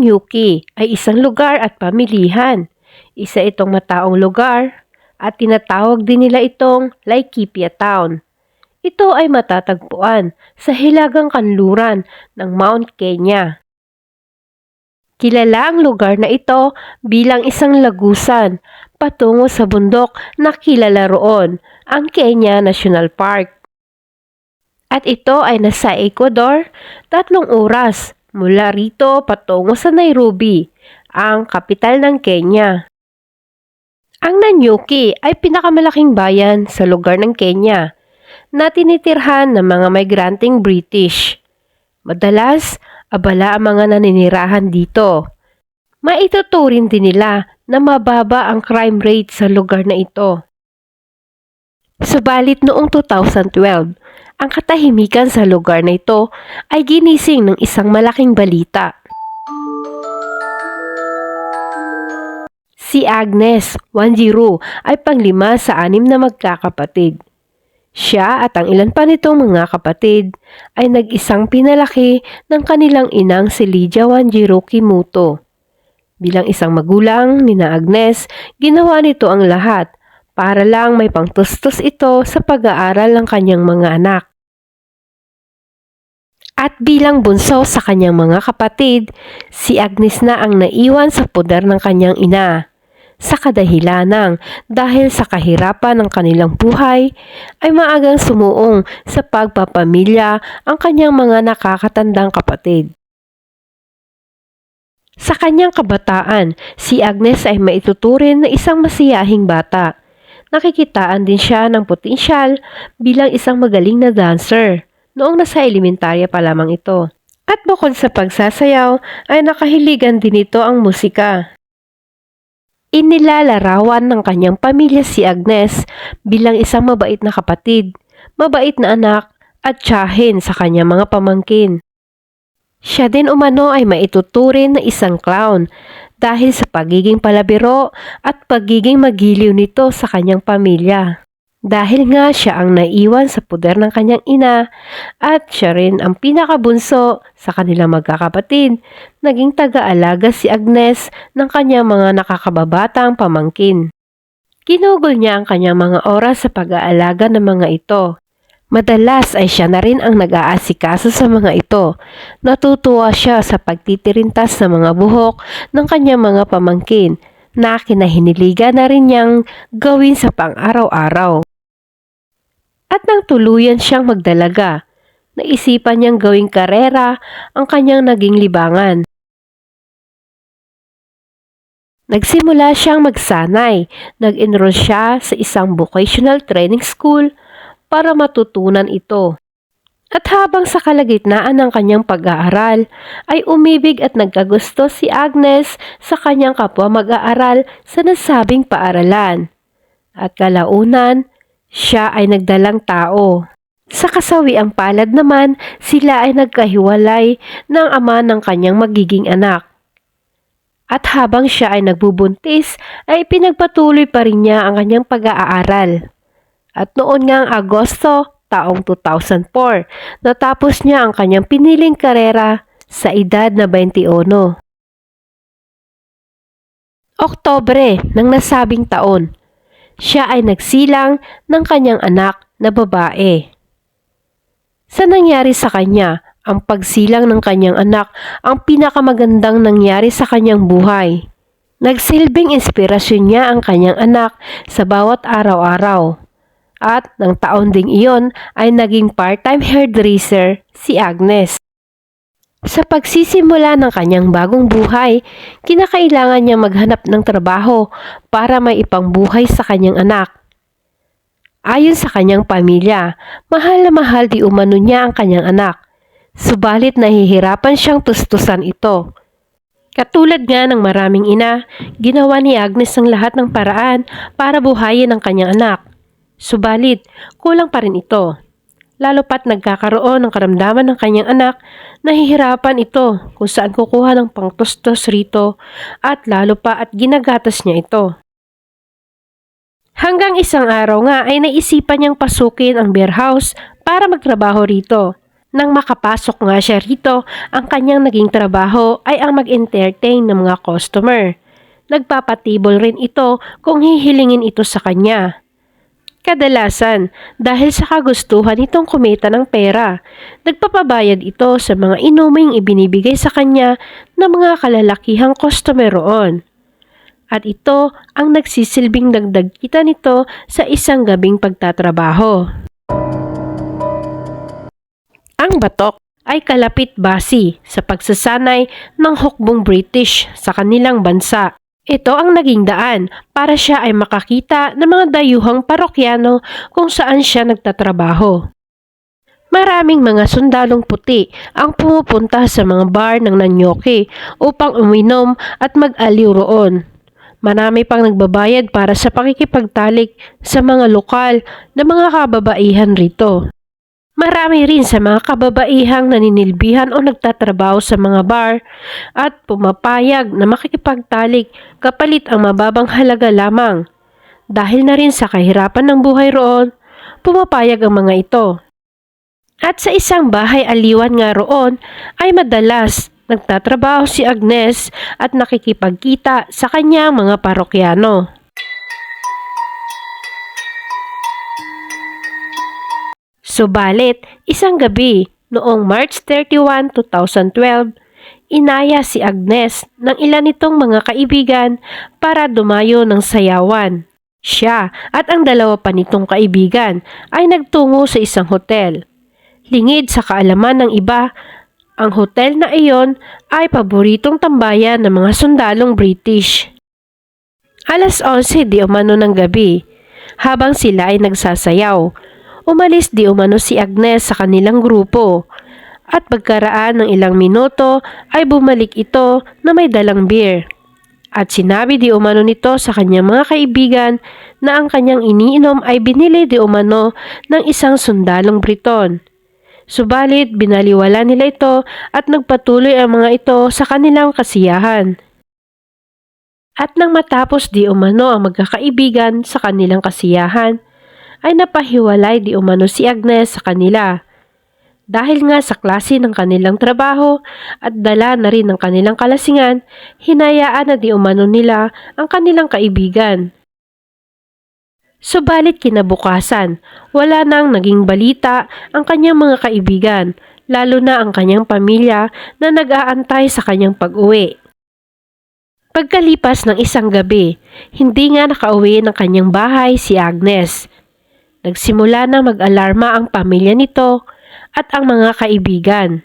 Nanyuki ay isang lugar at pamilihan. Isa itong mataong lugar at tinatawag din nila itong Laikipia Town. Ito ay matatagpuan sa hilagang kanluran ng Mount Kenya. Kilala ang lugar na ito bilang isang lagusan patungo sa bundok na kilala roon, ang Kenya National Park. At ito ay nasa Ecuador, 3 oras mula rito patungo sa Nairobi, ang kapital ng Kenya. Ang Nanyuki ay pinakamalaking bayan sa lugar ng Kenya na tinitirhan ng mga migranteng British. Madalas, abala ang mga naninirahan dito. Maituturing din nila na mababa ang crime rate sa lugar na ito. Subalit noong 2012, ang katahimikan sa lugar na ito ay ginising ng isang malaking balita. Si Agnes Wanjiru ay pang-5 sa 6 na magkakapatid. Siya at ang ilan pa nitong mga kapatid ay nag-isang pinalaki ng kanilang inang si Lydia Wanjiru Kimuto. Bilang isang magulang nina Agnes, ginawa nito ang lahat para lang may pangtustos ito sa pag-aaral ng kanyang mga anak. At bilang bunso sa kanyang mga kapatid, si Agnes na ang naiwan sa poder ng kanyang ina. Sa kadahilanang dahil sa kahirapan ng kanilang buhay, ay maagang sumuong sa pagpapamilya ang kanyang mga nakakatandang kapatid. Sa kanyang kabataan, si Agnes ay maituturing na isang masiyahing bata. Nakikitaan din siya ng potensyal bilang isang magaling na dancer noong nasa elementarya pa lamang ito. At bukod sa pagsasayaw, ay nakahiligan din ito ang musika. Inilalarawan ng kanyang pamilya si Agnes bilang isang mabait na kapatid, mabait na anak at tiyahin sa kanyang mga pamangkin. Siya din umano ay maituturing na isang clown dahil sa pagiging palabiro at pagiging magiliw nito sa kanyang pamilya. Dahil nga siya ang naiwan sa poder ng kanyang ina at siya rin ang pinakabunso sa kanilang magkakapatid, naging taga-alaga si Agnes ng kanyang mga nakakababatang pamangkin. Ginugol niya ang kanyang mga oras sa pag-aalaga ng mga ito. Madalas ay siya na rin ang nag-aasikaso sa mga ito. Natutuwa siya sa pagtitirintas ng mga buhok ng kanyang mga pamangkin na kinahiniligan na rin niyang gawin sa pang-araw-araw. At nang tuluyan siyang magdalaga, naisipan niyang gawing karera ang kanyang naging libangan. Nagsimula siyang magsanay, nag-enroll siya sa isang vocational training school para matutunan ito. At habang sa kalagitnaan ng kanyang pag-aaral, ay umibig at nagkagusto si Agnes sa kanyang kapwa mag-aaral sa nasabing paaralan. At kalaunan, siya ay nagdalang tao. Sa kasawiang palad naman, sila ay nagkahiwalay ng ama ng kanyang magiging anak. At habang siya ay nagbubuntis, ay pinagpatuloy pa rin niya ang kanyang pag-aaral. At noon ngang Agosto, taong 2004, natapos niya ang kanyang piniling karera sa edad na 21. Oktubre ng nasabing taon, siya ay nagsilang ng kanyang anak na babae. Sa nangyari sa kanya, ang pagsilang ng kanyang anak ang pinakamagandang nangyari sa kanyang buhay. Nagsilbing inspirasyon niya ang kanyang anak sa bawat araw-araw. At ng taon ding iyon ay naging part-time hairdresser si Agnes. Sa pagsisimula ng kanyang bagong buhay, kinakailangan niya maghanap ng trabaho para may ipangbuhay sa kanyang anak. Ayon sa kanyang pamilya, mahal na mahal di umano niya ang kanyang anak. Subalit nahihirapan siyang tustusan ito. Katulad nga ng maraming ina, ginawa ni Agnes ang lahat ng paraan para buhayin ang kanyang anak. Subalit, kulang pa rin ito. Lalo pat nagkakaroon ng karamdaman ng kanyang anak, nahihirapan ito kung saan kukuha ng pangtustos rito at lalo pa at ginagatas niya ito. Hanggang isang araw nga ay naisipan niyang pasukin ang beer house para magtrabaho rito. Nang makapasok nga siya rito, ang kanyang naging trabaho ay ang mag-entertain ng mga customer. Nagpapatibol rin ito kung hihilingin ito sa kanya. Kadalasan, dahil sa kagustuhan nitong kumita ng pera, nagpapabayad ito sa mga inuming ibinibigay sa kanya ng mga kalalakihang customer roon. At ito ang nagsisilbing dagdag kita nito sa isang gabing pagtatrabaho. Ang batok ay kalapit basi sa pagsasanay ng hukbong British sa kanilang bansa. Ito ang naging daan para siya ay makakita ng mga dayuhang parokyano kung saan siya nagtatrabaho. Maraming mga sundalong puti ang pumupunta sa mga bar ng Nanyoke upang uminom at mag-aliw roon. Marami pang nagbabayad para sa pakikipagtalik sa mga lokal na mga kababaihan rito. Marami rin sa mga kababaihang naninilbihan o nagtatrabaho sa mga bar at pumapayag na makikipagtalik kapalit ang mababang halaga lamang. Dahil na rin sa kahirapan ng buhay roon, pumapayag ang mga ito. At sa isang bahay aliwan nga roon ay madalas nagtatrabaho si Agnes at nakikipagkita sa kanyang mga parokyano. Subalit, isang gabi noong March 31, 2012, inaya si Agnes ng ilan nitong mga kaibigan para dumayo ng sayawan. Siya at ang dalawa pa nitong kaibigan ay nagtungo sa isang hotel. Lingid sa kaalaman ng iba, ang hotel na iyon ay paboritong tambayan ng mga sundalong British. Alas 11 di umano ng gabi, habang sila ay nagsasayaw, umalis di umano si Agnes sa kanilang grupo at pagkaraan ng ilang minuto ay bumalik ito na may dalang beer. At sinabi di umano nito sa kanyang mga kaibigan na ang kanyang iniinom ay binili di umano ng isang sundalong Briton. Subalit binaliwala nila ito at nagpatuloy ang mga ito sa kanilang kasiyahan. At nang matapos di umano ang magkakaibigan sa kanilang kasiyahan, ay napahiwalay di umano si Agnes sa kanila. Dahil nga sa klase ng kanilang trabaho at dala na rin ng kanilang kalasingan, hinayaan na di umano nila ang kanilang kaibigan. Subalit kinabukasan, wala nang naging balita ang kanyang mga kaibigan, lalo na ang kanyang pamilya na nag-aantay sa kanyang pag-uwi. Pagkalipas ng isang gabi, hindi nga nakauwi ng kanyang bahay si Agnes. Nagsimula na mag-alarma ang pamilya nito at ang mga kaibigan.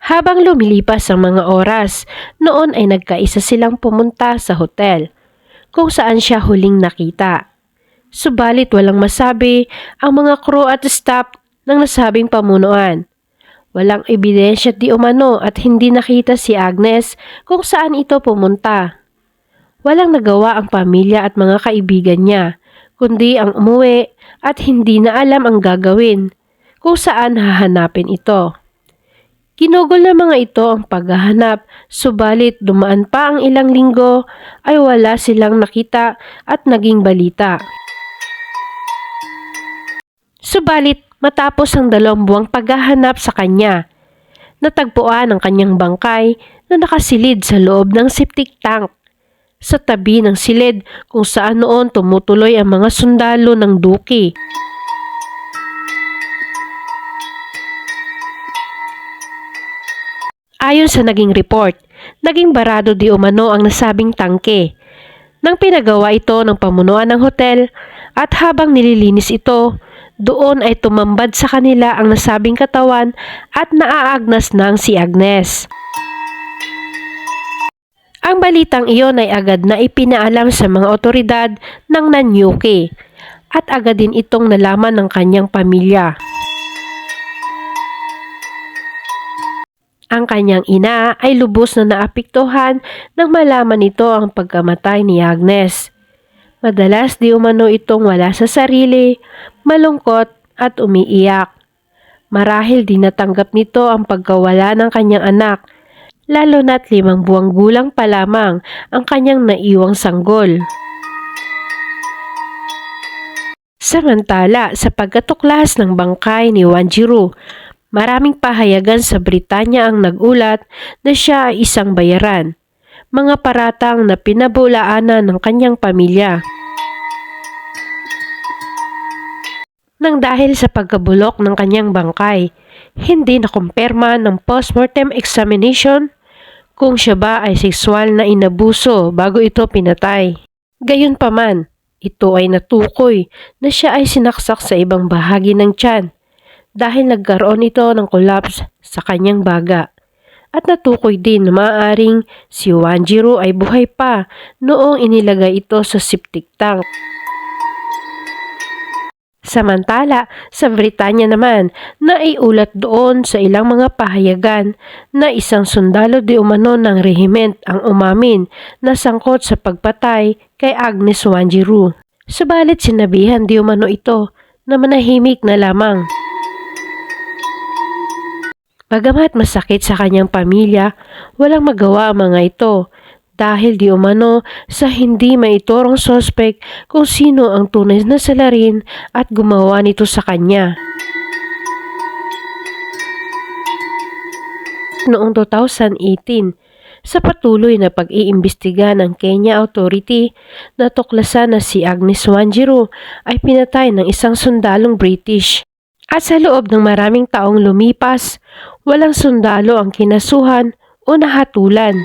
Habang lumilipas ang mga oras, noon ay nagkaisa silang pumunta sa hotel, kung saan siya huling nakita. Subalit walang masabi ang mga crew at staff ng nasabing pamunuan. Walang ebidensya di umano at hindi nakita si Agnes kung saan ito pumunta. Walang nagawa ang pamilya at mga kaibigan niya, kundi ang umuwi at hindi na alam ang gagawin kung saan hahanapin ito. Ginugol ng mga ito ang paghahanap, subalit dumaan pa ang ilang linggo ay wala silang nakita at naging balita. Subalit matapos ang 2 buwang paghahanap sa kanya, natagpuan ang kanyang bangkay na nakasilid sa loob ng septic tank sa tabi ng silid kung saan noon tumutuloy ang mga sundalo ng duki. Ayon sa naging report, naging barado di umano ang nasabing tangke nang pinagawa ito ng pamunuan ng hotel at habang nililinis ito, doon ay tumambad sa kanila ang nasabing katawan at naaagnas nang si Agnes. Ang balitang iyon ay agad na ipinaalam sa mga otoridad ng Nanyoke at agad din itong nalaman ng kanyang pamilya. Ang kanyang ina ay lubos na naapektuhan nang malaman nito ang pagkamatay ni Agnes. Madalas di umano itong wala sa sarili, malungkot at umiiyak. Marahil di natanggap nito ang pagkawala ng kanyang anak, lalo na't 5 buwang gulang pa lamang ang kanyang naiwang sanggol. Samantala, sa pagkatuklas ng bangkay ni Wanjiru, maraming pahayagan sa Britanya ang nagulat na siya ay isang bayaran. Mga paratang na pinabulaanan ng kanyang pamilya. Nang dahil sa pagkabulok ng kanyang bangkay, hindi nakumpirma ng postmortem examination kung siya ba ay sexual na inabuso bago ito pinatay. Gayunpaman, ito ay natukoy na siya ay sinaksak sa ibang bahagi ng tiyan dahil nagkaroon ito ng collapse sa kanyang baga. At natukoy din na maaaring si Wanjiru ay buhay pa noong inilagay ito sa septic tank. Samantala, sa Britanya naman, naiulat doon sa ilang mga pahayagan na isang sundalo di umano ng rehiment ang umamin na sangkot sa pagpatay kay Agnes Wanjiru. Subalit sinabihan di umano ito na manahimik na lamang. Bagamat masakit sa kanyang pamilya, walang magawa ang mga ito dahil di umano sa hindi maiturong sospek kung sino ang tunay na salarin at gumawa nito sa kanya. Noong 2018, sa patuloy na pag-iimbestiga ng Kenya Authority, natuklasan na si Agnes Wanjiru ay pinatay ng isang sundalong British. At sa loob ng maraming taong lumipas, walang sundalo ang kinasuhan o nahatulan.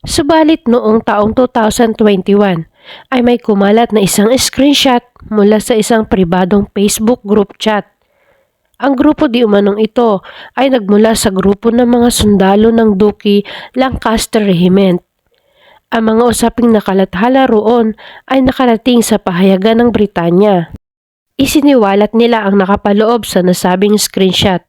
Subalit noong taong 2021 ay may kumalat na isang screenshot mula sa isang pribadong Facebook group chat. Ang grupo di umanong ito ay nagmula sa grupo ng mga sundalo ng Duke Lancaster Regiment. Ang mga usaping nakalathala roon ay nakarating sa pahayagan ng Britanya. Isiniwalat nila ang nakapaloob sa nasabing screenshot.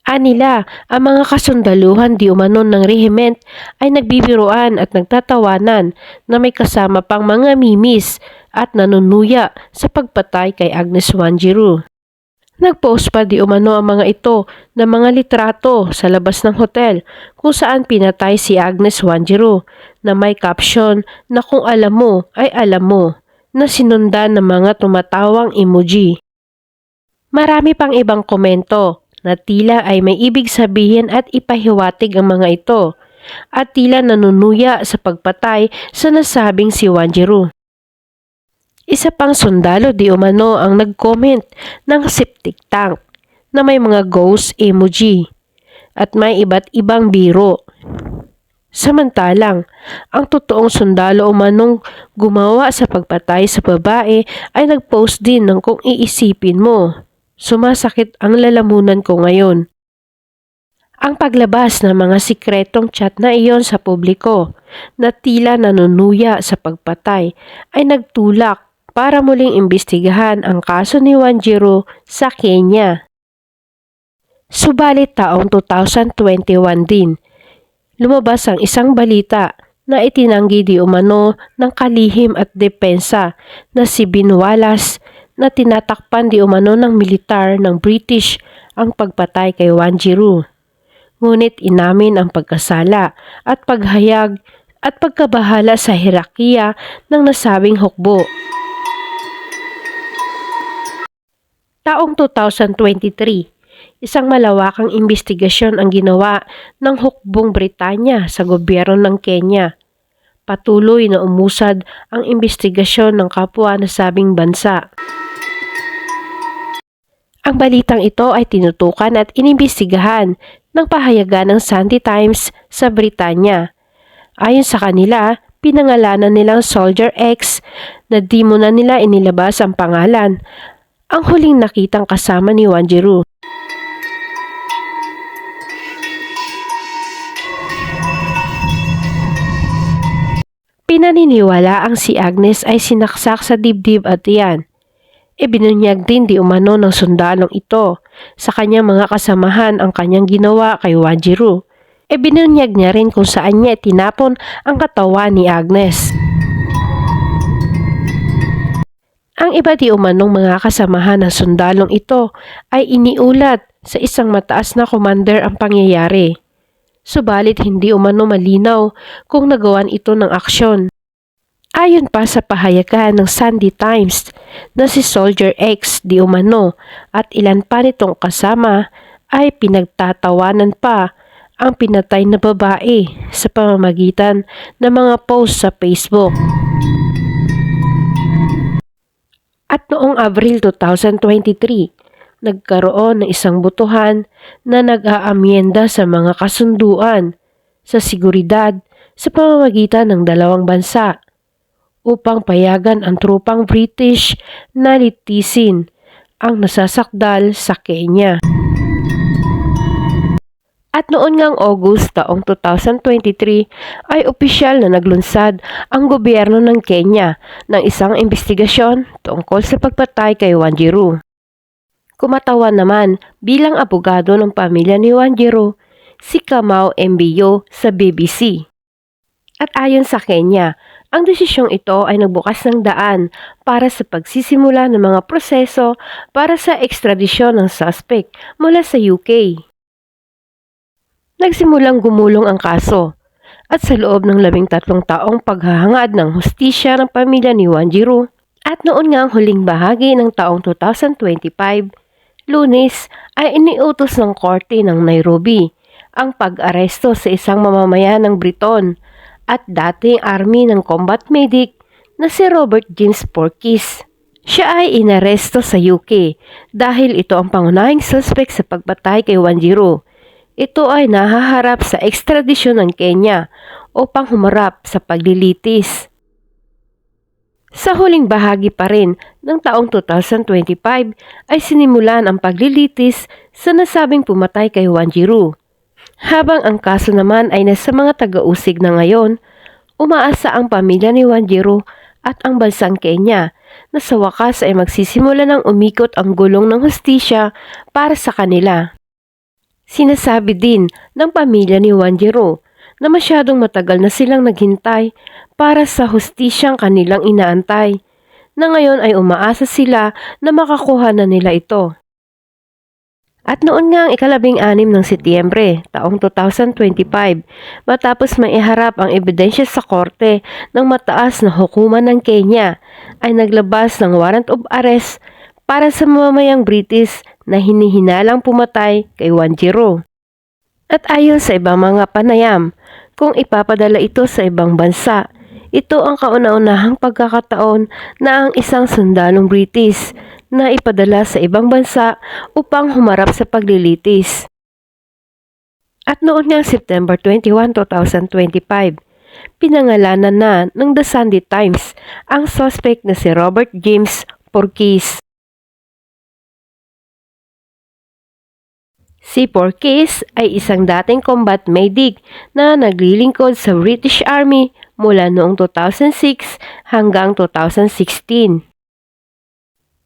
Anila, ang mga kasundaluhan di umano ng rehiment ay nagbibiruan at nagtatawanan na may kasama pang mga mimis at nanunuya sa pagpatay kay Agnes Wanjiru. Nagpost pa di umano ang mga ito ng mga litrato sa labas ng hotel kung saan pinatay si Agnes Wanjiru na may caption na kung alam mo ay alam mo na sinundan ng mga tumatawang emoji. Marami pang ibang komento na tila ay may ibig sabihin at ipahiwatig ang mga ito at tila nanunuya sa pagpatay sa nasabing si Wanjiru. Isa pang sundalo di umano ang nag-comment ng septic tank na may mga ghost emoji at may iba't ibang biro. Samantalang, ang totoong sundalo umanong gumawa sa pagpatay sa babae ay nag-post din ng kung iisipin mo. Sumasakit ang lalamunan ko ngayon. Ang paglabas ng mga sikretong chat na iyon sa publiko na tila nanunuya sa pagpatay ay nagtulak para muling imbestigahan ang kaso ni Wanjiru sa Kenya. Subalit taong 2021 din, lumabas ang isang balita na itinanggi di umano ng kalihim at depensa na si Ben Wallace na tinatakpan di umano ng militar ng British ang pagpatay kay Wanjiru. Ngunit inamin ang pagkasala at paghayag at pagkabahala sa hierarkiya ng nasabing hukbo. Taong 2023, isang malawakang imbestigasyon ang ginawa ng hukbong Britanya sa gobyerno ng Kenya. Patuloy na umusad ang imbestigasyon ng kapwa nasabing bansa. Ang balitang ito ay tinutukan at inimbestigahan ng pahayagan ng Sunday Times sa Britanya. Ayon sa kanila, pinangalanan nilang Soldier X na di mo na nila inilabas ang pangalan, ang huling nakitang kasama ni Wanjiru. Pinaniniwala ang si Agnes ay sinaksak sa dibdib at tiyan. Ibinunyag din di umano ng sundalong ito sa kanyang mga kasamahan ang kanyang ginawa kay Wanjiru. Ibinunyag niya rin kung saan niya tinapon ang katawan ni Agnes. Ang iba di umanong mga kasamahan ng sundalong ito ay iniulat sa isang mataas na commander ang pangyayari. Subalit hindi umano malinaw kung nagawan ito ng aksyon. Ayon pa sa pahayagan ng Sunday Times na si Soldier X di umano at ilan pa nitong kasama ay pinagtatawanan pa ang pinatay na babae sa pamamagitan ng mga post sa Facebook. At noong Abril 2023, nagkaroon ng isang botohan na nag-aamyenda sa mga kasunduan sa seguridad sa pamamagitan ng dalawang bansa upang payagan ang trupang British na litisin ang nasasakdal sa Kenya. At noon ngang August taong 2023 ay opisyal na naglunsad ang gobyerno ng Kenya ng isang investigasyon tungkol sa pagpatay kay Wanjiru. Kumatawan naman bilang abogado ng pamilya ni Wanjiru si Kamau Mbio sa BBC. At ayon sa Kenya, ang desisyong ito ay nagbukas ng daan para sa pagsisimula ng mga proseso para sa ekstradisyon ng suspect mula sa UK. Nagsimulang gumulong ang kaso at sa loob ng 13 taong paghahangad ng hustisya ng pamilya ni Wanjiru at noon nga ang huling bahagi ng taong 2025, Lunes ay iniutos ng korte ng Nairobi ang pag-aresto sa isang mamamayan ng Briton at dating army ng combat medic na si Robert James Porkis. Siya ay inaresto sa UK dahil ito ang pangunahing suspect sa pagpatay kay Wanjiru. Ito ay nahaharap sa ekstradisyon ng Kenya upang humarap sa paglilitis. Sa huling bahagi pa rin ng taong 2025 ay sinimulan ang paglilitis sa nasabing pumatay kay Wanjiru. Habang ang kaso naman ay nasa mga taga-usig na ngayon, umaasa ang pamilya ni Wanjiru at ang bansang Kenya na sa wakas ay magsisimula ng umikot ang gulong ng hustisya para sa kanila. Sinasabi din ng pamilya ni Wanjiru na masyadong matagal na silang naghintay para sa hustisyang kanilang inaantay, na ngayon ay umaasa sila na makakuha na nila ito. At noon nga ang 16 ng Setyembre, taong 2025, matapos maiharap ang ebidensya sa korte ng mataas na hukuman ng Kenya, ay naglabas ng warrant of arrest para sa mamamayang British na hinihinalang pumatay kay Wanjiru. At ayon sa ibang mga panayam, kung ipapadala ito sa ibang bansa, ito ang kauna-unahang pagkakataon na ang isang sundalong British na ipadala sa ibang bansa upang humarap sa paglilitis. At noon nga September 21, 2025, pinangalanan na ng The Sunday Times ang suspect na si Robert James Porkis. Si Porkis ay isang dating combat medic na naglilingkod sa British Army mula noong 2006 hanggang 2016.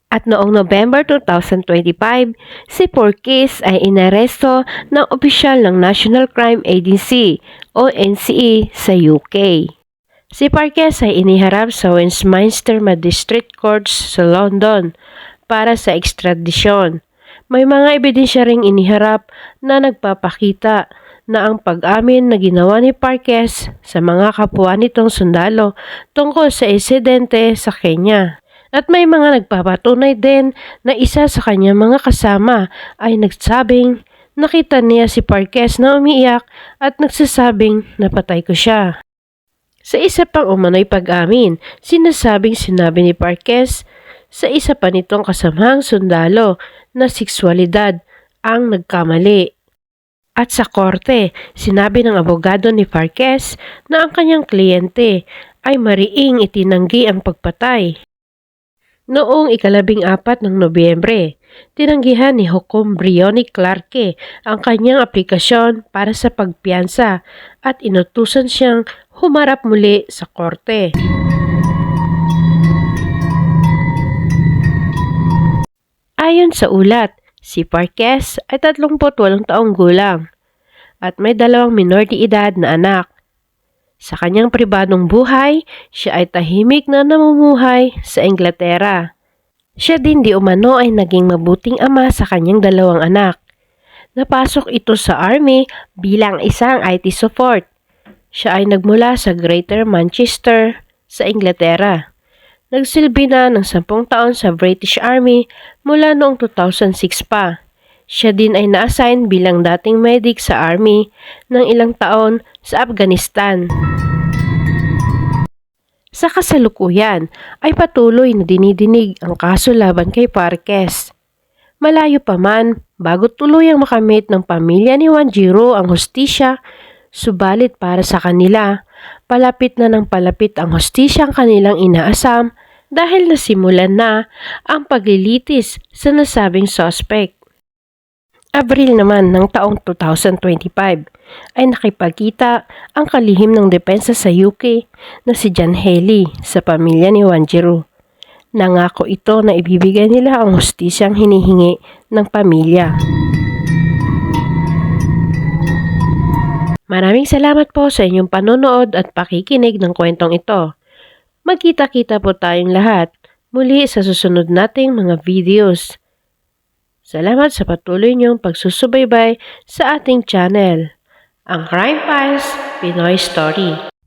At noong November 2025, si Porkis ay inaresto ng opisyal ng National Crime Agency o NCA sa UK. Si Porkis ay iniharap sa Westminster Magistrate Courts sa London para sa ekstradisyon. May mga ebidensya ring iniharap na nagpapakita na ang pag-amin na ginawa ni Porkis sa mga kapwa nitong sundalo tungkol sa insidente sa Kenya. At may mga nagpapatunay din na isa sa kanyang mga kasama ay nagsabing nakita niya si Porkis na umiiyak at nagsasabing napatay ko siya. Sa isa pang umano'y pag-amin, sinabi ni Porkis sa isa pa nitong kasamahang sundalo na sexualidad ang nagkamali. At sa korte, sinabi ng abogado ni Porkis na ang kanyang kliyente ay mariing itinanggi ang pagpatay. Noong 14 ng Nobyembre, tinanggihan ni Hukom Briony Clarke ang kanyang aplikasyon para sa pagpiyansa at inutusan siyang humarap muli sa korte. Ayon sa ulat, si Porkis ay 38 taong gulang at may 2 minor de edad na anak. Sa kanyang pribadong buhay, siya ay tahimik na namumuhay sa Inglaterra. Siya din di umano ay naging mabuting ama sa kanyang 2 anak. Napasok ito sa army bilang isang IT support. Siya ay nagmula sa Greater Manchester, sa Inglaterra. Nagsilbi na ng 10 taon sa British Army mula noong 2006 pa. Siya din ay na-assign bilang dating medic sa Army ng ilang taon sa Afghanistan. Sa kasalukuyan ay patuloy na dinidinig ang kaso laban kay Parques. Malayo pa man bago tuluyang makamit ng pamilya ni Wanjiro ang hustisya, subalit para sa kanila, palapit na ng palapit ang hustisyang kanilang inaasam dahil nasimulan na ang paglilitis sa nasabing suspect. Abril naman ng taong 2025 ay nakipagkita ang kalihim ng depensa sa UK na si John Haley sa pamilya ni Wanjiro. Nangako ito na ibibigay nila ang hustisyang hinihingi ng pamilya. Maraming salamat po sa inyong panonood at pakikinig ng kwentong ito. Magkita-kita po tayong lahat muli sa susunod nating mga videos. Salamat sa patuloy niyong pagsusubaybay sa ating channel, ang Crime Files Pinoy Story.